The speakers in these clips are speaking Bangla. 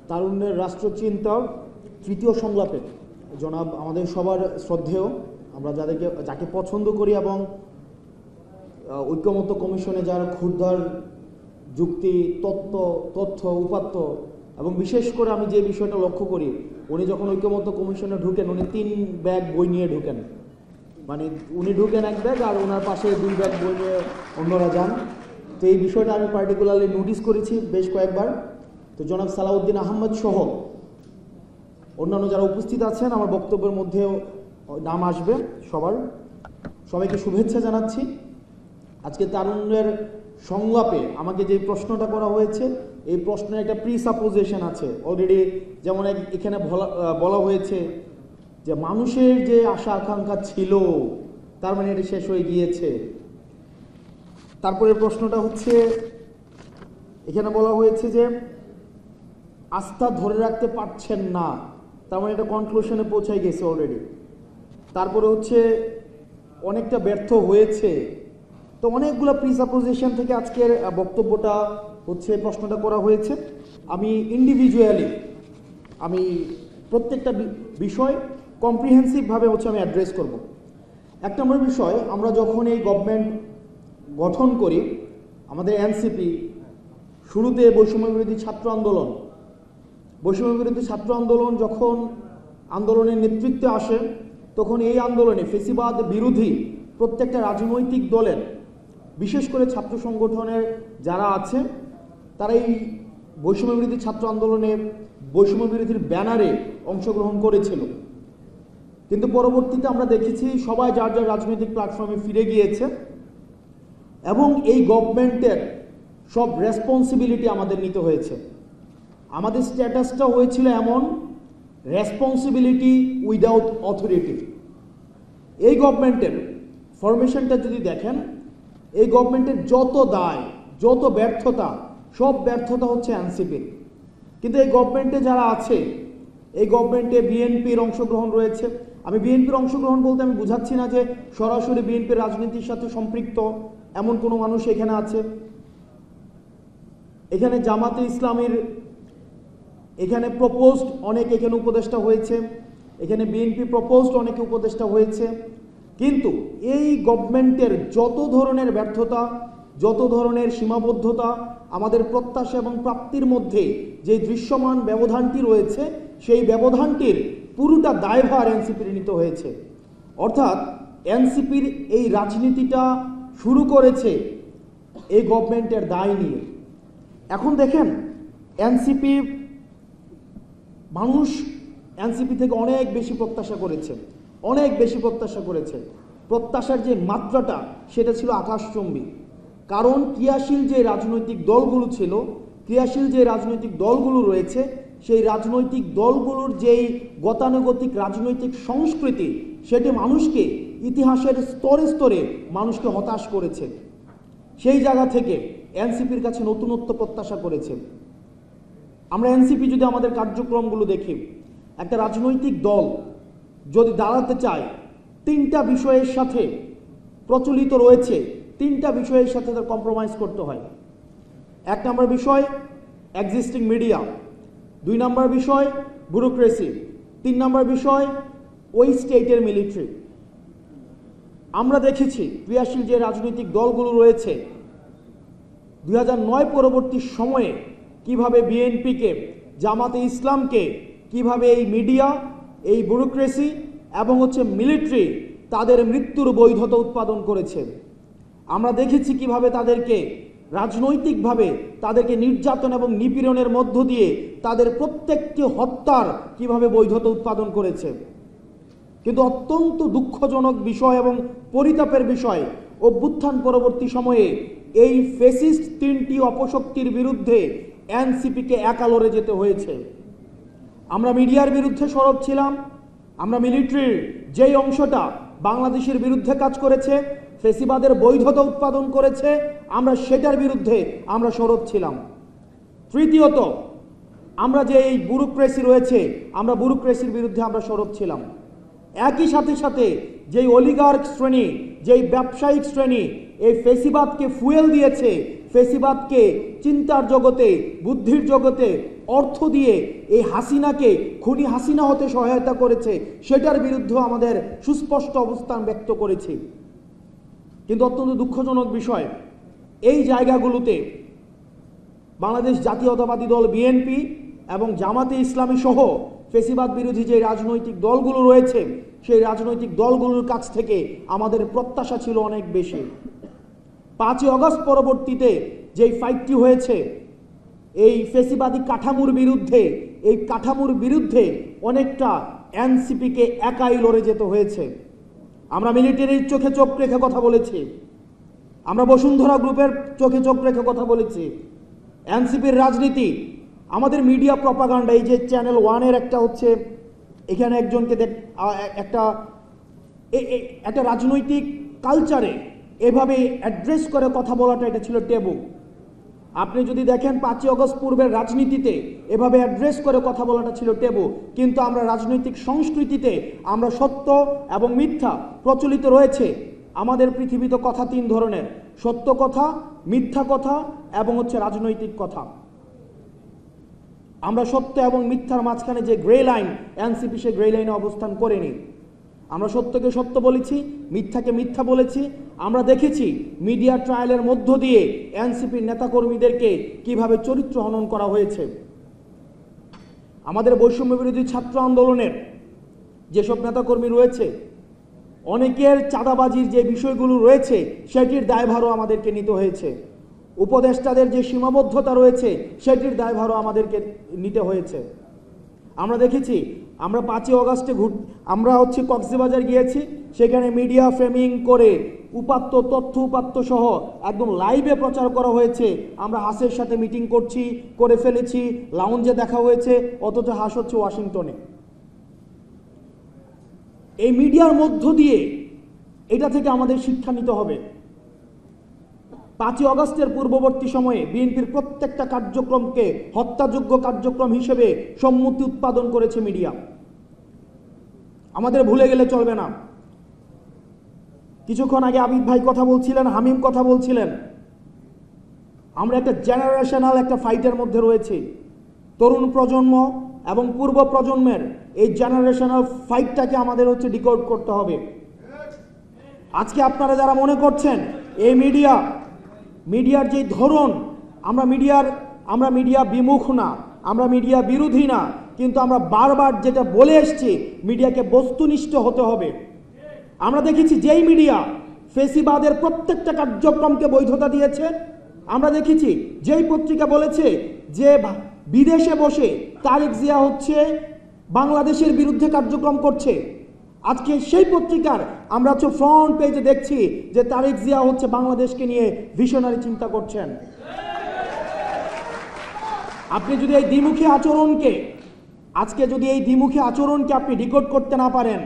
তারুণ্যের রাষ্ট্রচিন্তা তৃতীয় সংলাপে জনাব আমাদের সবার শ্রদ্ধেয়, আমরা যাকে পছন্দ করি এবং ঐক্যমত্য কমিশনে যার ক্ষুরধার যুক্তি, তথ্য উপাত্ত এবং বিশেষ করে আমি যে বিষয়টা লক্ষ্য করি, উনি যখন ঐক্যমত্য কমিশনে ঢুকেন উনি 3 ব্যাগ বই নিয়ে ঢুকেন। মানে উনি ঢুকেন 1 ব্যাগ আর ওনার পাশে 2 ব্যাগ বই নিয়ে অন্যরা যান। তো এই বিষয়টা আমি পার্টিকুলারলি নোটিস করেছি বেশ কয়েকবার। তো জনাব সালাউদ্দিন আহমদ সহ অন্যান্য যারা উপস্থিত আছেন, আমার বক্তব্যের মধ্যেও নাম আসবে সবাইকে শুভেচ্ছা জানাচ্ছি। আজকে তারুণ্যের সংলাপে আমাকে যে প্রশ্নটা করা হয়েছে, এই প্রশ্নের একটা প্রিসাপোজিশন আছে অলরেডি। যেমন এখানে বলা হয়েছে যে মানুষের যে আশা আকাঙ্ক্ষা ছিল তার মানে এটা শেষ হয়ে গিয়েছে। তারপরে প্রশ্নটা হচ্ছে, এখানে বলা হয়েছে যে আস্থা ধরে রাখতে পারছেন না, তার মানে এটা কনক্লুশনে পৌঁছাই গেছে অলরেডি। তারপরে হচ্ছে অনেকটা ব্যর্থ হয়েছে। তো অনেকগুলো প্রিসাপোজিশন থেকে আজকের বক্তব্যটা হচ্ছে, প্রশ্নটা করা হয়েছে। আমি ইন্ডিভিজুয়ালি আমি প্রত্যেকটা বিষয় কম্প্রিহেন্সিভভাবে আমি অ্যাড্রেস করব। 1 নম্বর বিষয়, আমরা যখন এই গভর্নমেন্ট গঠন করি, আমাদের এনসিপি শুরুতে বৈষম্য বিরোধী ছাত্র আন্দোলন যখন আন্দোলনের নেতৃত্বে আসে, তখন এই আন্দোলনে ফেসিবাদ বিরোধী প্রত্যেকটা রাজনৈতিক দলের, বিশেষ করে ছাত্র সংগঠনের যারা আছে, তারা এই বৈষম্য বিরোধী ছাত্র আন্দোলনে বৈষম্য বিরোধীর ব্যানারে অংশগ্রহণ করেছিল। কিন্তু পরবর্তীতে আমরা দেখেছি সবাই যার যার রাজনৈতিক প্ল্যাটফর্মে ফিরে গিয়েছে এবং এই গভর্নমেন্টের সব রেসপন্সিবিলিটি আমাদের নিতে হয়েছে। আমাদের স্ট্যাটাসটা হয়েছিল এমন, রেসপন্সিবিলিটি উইদাউট অথরিটি। এই গভর্নমেন্টের ফরমেশনটা যদি দেখেন, এই গভর্নমেন্টের যত দায়, যত ব্যর্থতা, সব ব্যর্থতা হচ্ছে এনসিপির। কিন্তু এই গভর্নমেন্টে যারা আছে, এই গভর্নমেন্টে বিএনপির অংশগ্রহণ রয়েছে। আমি বিএনপির অংশগ্রহণ বলতে আমি বুঝাচ্ছি না যে সরাসরি বিএনপির রাজনীতির সাথে সম্পৃক্ত এমন কোনো মানুষ এখানে আছে। এখানে জামাতে ইসলামীর এখানে প্রপোজড অনেক এখানে উপদেষ্টা হয়েছে, এখানে বিএনপি প্রপোজড অনেকে উপদেষ্টা হয়েছে। কিন্তু এই গভর্নমেন্টের যত ধরনের ব্যর্থতা, যত ধরনের সীমাবদ্ধতা, আমাদের প্রত্যাশা এবং প্রাপ্তির মধ্যে যে দৃশ্যমান ব্যবধানটি রয়েছে, সেই ব্যবধানটির পুরোটা দায়ভার এনসিপির নিতে হয়েছে। অর্থাৎ এনসিপির এই রাজনীতিটা শুরু করেছে এই গভর্নমেন্টের দায় নিয়ে। এখন দেখেন, মানুষ এনসিপি থেকে অনেক বেশি প্রত্যাশা করেছে। প্রত্যাশার যে মাত্রাটা সেটা ছিল আকাশচুম্বী। কারণ ক্রিয়াশীল যে রাজনৈতিক দলগুলো রয়েছে, সেই রাজনৈতিক দলগুলোর যেই গতানুগতিক রাজনৈতিক সংস্কৃতি, সেটি মানুষকে ইতিহাসের স্তরে স্তরে মানুষকে হতাশ করেছে। সেই জায়গা থেকে এনসিপির কাছে নতুনত্ব প্রত্যাশা করেছে। আমরা এনসিপি যদি আমাদের কার্যক্রমগুলো দেখি, একটা রাজনৈতিক দল যদি দাঁড়াতে চায়, 3টা বিষয়ের সাথে প্রচলিত রয়েছে, 3টা বিষয়ের সাথে তার কম্প্রোমাইজ করতে হয়। 1 নম্বর বিষয় এক্সিস্টিং মিডিয়া, 2 নম্বর বিষয় ব্যুরোক্রেসি, 3 নম্বর বিষয় ওই স্টেটের মিলিটারি। আমরা দেখেছি ক্রিয়াশীল যে রাজনৈতিক দলগুলো রয়েছে 2009 পরবর্তী সময়ে কিভাবে বিএনপিকে, জামাতে ইসলামকে কিভাবে এই মিডিয়া, এই ব্যুরোক্রেসি এবং মিলিটারি তাদের মৃত্যুর বৈধতা উৎপাদন করেছে। আমরা দেখেছি কিভাবে তাদেরকে রাজনৈতিকভাবে তাদেরকে নির্যাতন এবং নিপীড়নের মধ্য দিয়ে তাদের প্রত্যেকটি হত্যার কিভাবে বৈধতা উৎপাদন করেছে। কিন্তু অত্যন্ত দুঃখজনক বিষয় এবং পরিতাপের বিষয়, অভ্যুত্থান পরবর্তী সময়ে এই ফ্যাসিস্ট 3টি অপশক্তির বিরুদ্ধে এনসিপিকে একা লড়ে যেতে হয়েছে। আমরা মিডিয়ার বিরুদ্ধে সরব ছিলাম, আমরা মিলিটারির যেই অংশটা বাংলাদেশের বিরুদ্ধে কাজ করেছে, ফ্যাসিবাদের বৈধতা উৎপাদন করেছে, আমরা সেটার বিরুদ্ধে আমরা সরব ছিলাম। তৃতীয়ত, আমরা যে এই ব্যুরোক্রেসি রয়েছে, আমরা ব্যুরোক্রেসির বিরুদ্ধে আমরা সরব ছিলাম। একই সাথে যেই অলিগার্ক শ্রেণী, যেই ব্যবসায়িক শ্রেণী এই ফ্যাসিবাদকে ফুয়েল দিয়েছে, ফ্যাসিবাদকে চিন্তার জগতে, বুদ্ধির জগতে অর্থ দিয়ে এই হাসিনাকে খুনি হাসিনা হতে সহায়তা করেছে, সেটার বিরুদ্ধে আমাদের সুস্পষ্ট অবস্থান ব্যক্ত করেছি। কিন্তু অত্যন্ত দুঃখজনক বিষয়, এই জায়গাগুলোতে বাংলাদেশ জাতীয়তাবাদী দল বিএনপি এবং জামাতে ইসলামী সহ ফেসিবাদ বিরোধী যে রাজনৈতিক দলগুলো রয়েছে, সেই রাজনৈতিক দলগুলোর কাছ থেকে আমাদের প্রত্যাশা ছিল অনেক বেশি। 5ই আগস্ট পরবর্তীতে যেই ফাইটটি হয়েছে এই ফেসিবাদী কাঠামোর বিরুদ্ধে, এই কাঠামোর বিরুদ্ধে অনেকটা এনসিপিকে একাই লড়ে যেতে হয়েছে। আমরা মিলিটারির চোখে চোখ রেখে কথা বলেছি, আমরা বসুন্ধরা গ্রুপের চোখে চোখ রেখে কথা বলেছি। এনসিপির রাজনীতি, আমাদের মিডিয়া প্রপাগান্ডা, এই যে চ্যানেল 1-এর একটা হচ্ছে, এখানে একজনকে একটা রাজনৈতিক কালচারে এভাবে অ্যাড্রেস করে কথা বলাটা, এটা ছিল টেবু। আপনি যদি দেখেন 5ই আগস্ট পূর্বের রাজনীতিতে এভাবে অ্যাড্রেস করে কথা বলাটা ছিল টেবু, কিন্তু আমরা রাজনৈতিক সংস্কৃতিতে আমরা সত্য এবং মিথ্যা প্রচলিত রয়েছে। আমাদের পৃথিবীতে কথা 3 ধরনের: সত্য কথা, মিথ্যা কথা এবং হচ্ছে রাজনৈতিক কথা। আমরা সত্য এবং মিথ্যার মাঝখানে যে গ্রে লাইন, এনসিপি সে গ্রে লাইনে অবস্থান করেনি। আমরা সত্যকে সত্য বলেছি, মিথ্যাকে মিথ্যা বলেছি। আমরা দেখেছি মিডিয়া ট্রায়ালের মধ্য দিয়ে এনসিপির নেতাকর্মীদেরকে কিভাবে চরিত্র হনন করা হয়েছে। আমাদের বৈষম্য বিরোধী ছাত্র আন্দোলনের যেসব নেতাকর্মী রয়েছে, অনেকের চাঁদাবাজির যে বিষয়গুলো রয়েছে সেটির দায়ভারও আমাদেরকে নিতে হয়েছে। উপদেষ্টাদের যে সীমাবদ্ধতা রয়েছে সেটির দায়ভারও আমাদেরকে নিতে হয়েছে। আমরা দেখেছি, আমরা 5ই আগস্টে আমরা কক্সবাজার গিয়েছি, সেখানে মিডিয়া ফ্রেমিং করে উপাত্ত, তথ্য উপাত্ত সহ একদম লাইভে প্রচার করা হয়েছে আমরা হাসের সাথে মিটিং করে ফেলেছি, লাউঞ্জে দেখা হয়েছে, অথচ হাস হচ্ছে ওয়াশিংটনে। এই মিডিয়ার মধ্য দিয়ে এটা থেকে আমাদের শিক্ষা নিতে হবে। 5ই আগস্টের পূর্ববর্তী সময়ে বিএনপির প্রত্যেকটা কার্যক্রমকে হত্যাযোগ্য কার্যক্রম হিসেবে সম্মতি উৎপাদন করেছে মিডিয়া। আমাদের ভুলে গেলে চলবে না। কিছুক্ষণ আগে আবিদ ভাই কথা বলছিলেন, হামিম কথা বলছিলেন, আমরা একটা জেনারেশনাল একটা ফাইটের মধ্যে রয়েছি। তরুণ প্রজন্ম এবং পূর্ব প্রজন্মের এই জেনারেশনাল ফাইটটাকে আমাদের ডিকোড করতে হবে। আজকে আপনারা যারা মনে করছেন এই মিডিয়ার যে ধরন, আমরা মিডিয়া বিমুখ না, আমরা মিডিয়া বিরোধী না, কিন্তু আমরা বারবার যেটা বলে এসেছি, মিডিয়াকে বস্তুনিষ্ঠ হতে হবে। আমরা দেখেছি যেই মিডিয়া ফেসিবাদের প্রত্যেকটা কার্যক্রমকে বৈধতা দিয়েছে, আমরা দেখেছি যেই পত্রিকা বলেছে যে বিদেশে বসে তারেক জিয়া বাংলাদেশের বিরুদ্ধে কার্যক্রম করছে, আজকে সেই পত্রিকার আমরা ফ্রন্ট পেজে দেখছি যে তারেক জিয়া বাংলাদেশকে নিয়ে ভিশনারি চিন্তা করছেন। আপনি যদি এই দ্বিমুখী আচরণকে আপনি ডিকোড করতে না পারেন,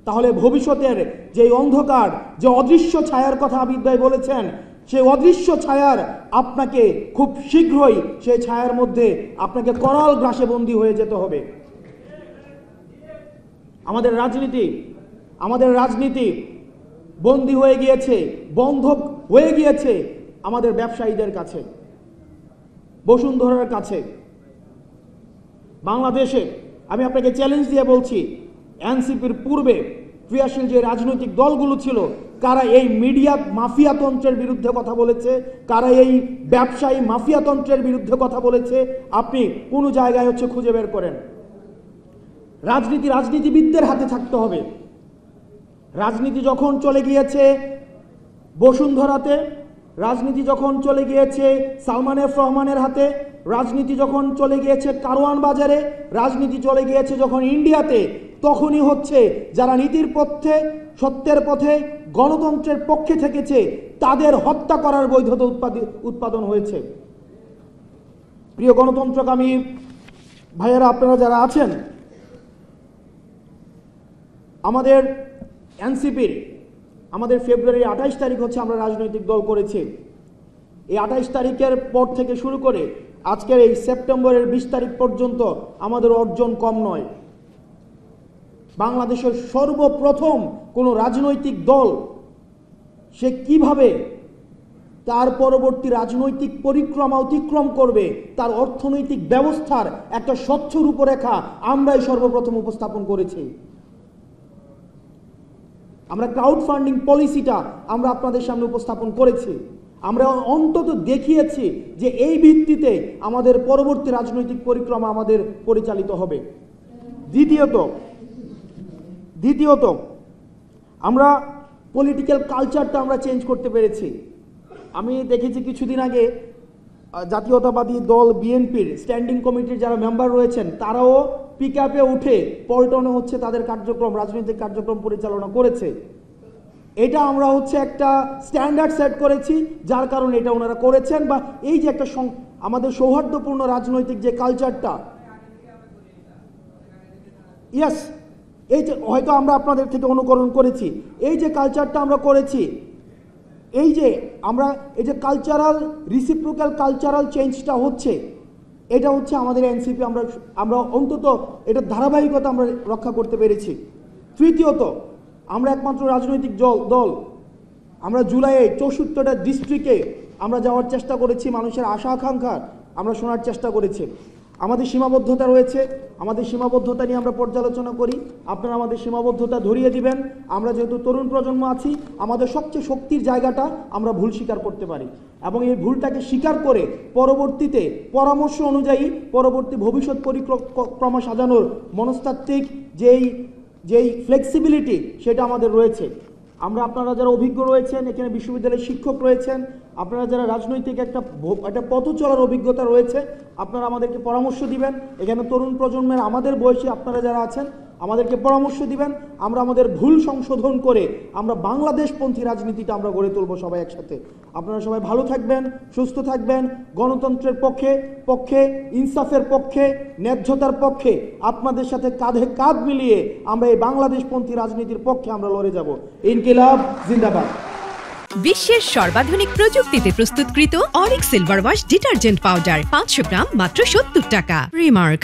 তাহলে ভবিষ্যতের যে অন্ধকার, যে অদৃশ্য ছায়ার কথা আবিদ ভাই বলেছেন, সেই অদৃশ্য ছায়ার আপনাকে খুব শীঘ্রই সেই ছায়ার মধ্যে আপনাকে করাল গ্রাসে বন্দী হয়ে যেতে হবে। আমাদের রাজনীতি বন্দী হয়ে গিয়েছে, বন্ধক হয়ে গিয়েছে আমাদের ব্যবসায়ীদের কাছে, বসুন্ধরার কাছে। বাংলাদেশে আমি আপনাকে চ্যালেঞ্জ দিয়ে বলছি, এনসিপির পূর্বে ক্রিয়াশীল যে রাজনৈতিক দলগুলো ছিল, কারা এই মিডিয়া মাফিয়াতন্ত্রের বিরুদ্ধে কথা বলেছে, কারা এই ব্যবসায়ী মাফিয়াতন্ত্রের বিরুদ্ধে কথা বলেছে, আপনি কোনো জায়গায় খুঁজে বের করেন। রাজনীতিবিদদের হাতে থাকতে হবে। রাজনীতি যখন চলে গিয়েছে বসুন্ধরাতে, রাজনীতি যখন চলে গিয়েছে সালমান এফ রহমানের হাতে, রাজনীতি যখন চলে গিয়েছে কারওয়ান বাজারে, রাজনীতি চলে গিয়েছে যখন ইন্ডিয়াতে, তখনই যারা নীতির পথে, সত্যের পথে, গণতন্ত্রের পক্ষে থেকেছে তাদের হত্যা করার বৈধতা উৎপাদন হয়েছে। প্রিয় গণতন্ত্রকামী ভাইয়েরা, আপনারা যারা আছেন, আমাদের এনসিপির ফেব্রুয়ারি 28 তারিখ আমরা রাজনৈতিক দল করেছি। এই 28 তারিখের পর থেকে শুরু করে আজকের এই সেপ্টেম্বরের 20 তারিখ পর্যন্ত আমাদের অর্জন কম নয়। বাংলাদেশের সর্বপ্রথম কোনো রাজনৈতিক দল সে কিভাবে তার পরবর্তী রাজনৈতিক পরিক্রমা অতিক্রম করবে, তার অর্থনৈতিক ব্যবস্থার একটা স্বচ্ছ রূপরেখা আমরাই সর্বপ্রথম উপস্থাপন করেছি। আমরা ক্রাউড ফান্ডিং পলিসিটা আমরা আপনাদের সামনে উপস্থাপন করেছি। আমরা অন্তত দেখিয়েছি যে এই ভিত্তিতে আমাদের পরবর্তী রাজনৈতিক পরিক্রমা আমাদের পরিচালিত হবে। দ্বিতীয়ত আমরা পলিটিক্যাল কালচারটা আমরা চেঞ্জ করতে পেরেছি। আমি দেখেছি কিছুদিন আগে জাতীয়তাবাদী দল বিএনপির স্ট্যান্ডিং কমিটির যারা মেম্বার রয়েছেন তারাও পিকআপে উঠে পল্টনে হচ্ছে তাদের কার্যক্রম, রাজনৈতিক কার্যক্রম পরিচালনা করেছে। এটা আমরা হচ্ছে একটা স্ট্যান্ডার্ড সেট করেছি, যার কারণে এটা ওনারা করেছেন। বা এই যে একটা আমাদের সৌহার্দ্যপূর্ণ রাজনৈতিক যে কালচারটা, ইয়েস, এই যে হয়তো আমরা আপনাদের থেকে অনুকরণ করেছি, এই যে কালচারটা আমরা করেছি, এই যে আমরা এই যে কালচারাল রিসিপ্রোকাল কালচারাল চেঞ্জটা হচ্ছে, এটা হচ্ছে আমাদের এনসিপি আমরা অন্তত এটার ধারাবাহিকতা আমরা রক্ষা করতে পেরেছি। তৃতীয়ত, আমরা একমাত্র রাজনৈতিক দল আমরা জুলাইয়ে 64টা ডিস্ট্রিক্টে আমরা যাওয়ার চেষ্টা করেছি, মানুষের আশা আকাঙ্ক্ষা আমরা শোনার চেষ্টা করেছি। আমাদের সীমাবদ্ধতা রয়েছে, আমাদের সীমাবদ্ধতা নিয়ে আমরা পর্যালোচনা করি, আপনারা আমাদের সীমাবদ্ধতা ধরিয়ে দিবেন। আমরা যেহেতু তরুণ প্রজন্ম আছি, আমাদের সবচেয়ে শক্তির জায়গাটা আমরা ভুল স্বীকার করতে পারি এবং এই ভুলটাকে স্বীকার করে পরবর্তীতে পরামর্শ অনুযায়ী পরবর্তী ভবিষ্যৎ পরিক্রমা সাজানোর মনস্তাত্ত্বিক যেই ফ্লেক্সিবিলিটি সেটা আমাদের রয়েছে। আপনারা যারা অভিজ্ঞ রয়েছেন, এখানে বিশ্ববিদ্যালয়ের শিক্ষক রয়েছেন, আপনারা যারা রাজনৈতিক একটা পথ চলার অভিজ্ঞতা রয়েছে, আপনারা আমাদেরকে পরামর্শ দিবেন। এখানে তরুণ প্রজন্মের আমাদের বয়সী আপনারা যারা আছেন আমাদেরকে পরামর্শ দিবেন। আমরা আমাদের ভুল সংশোধন করে আমরা বাংলাদেশপন্থী রাজনীতিটা আমরা গড়ে তুলব সবাই একসাথে। আপনারা সবাই ভালো থাকবেন, সুস্থ থাকবেন। গণতন্ত্রের পক্ষে ইনসাফের পক্ষে, ন্যায্যতার পক্ষে আপনাদের সাথে কাঁধে কাঁধ মিলিয়ে আমরা এই বাংলাদেশপন্থী রাজনীতির পক্ষে আমরা লড়ে যাব। ইনকিলাব জিন্দাবাদ। বিশ্বের সর্বাধুনিক প্রযুক্তিতে প্রস্তুতকৃত Arik silver wash detergent powder 500 গ্রাম মাত্র 70 টাকা। রিমার্ক।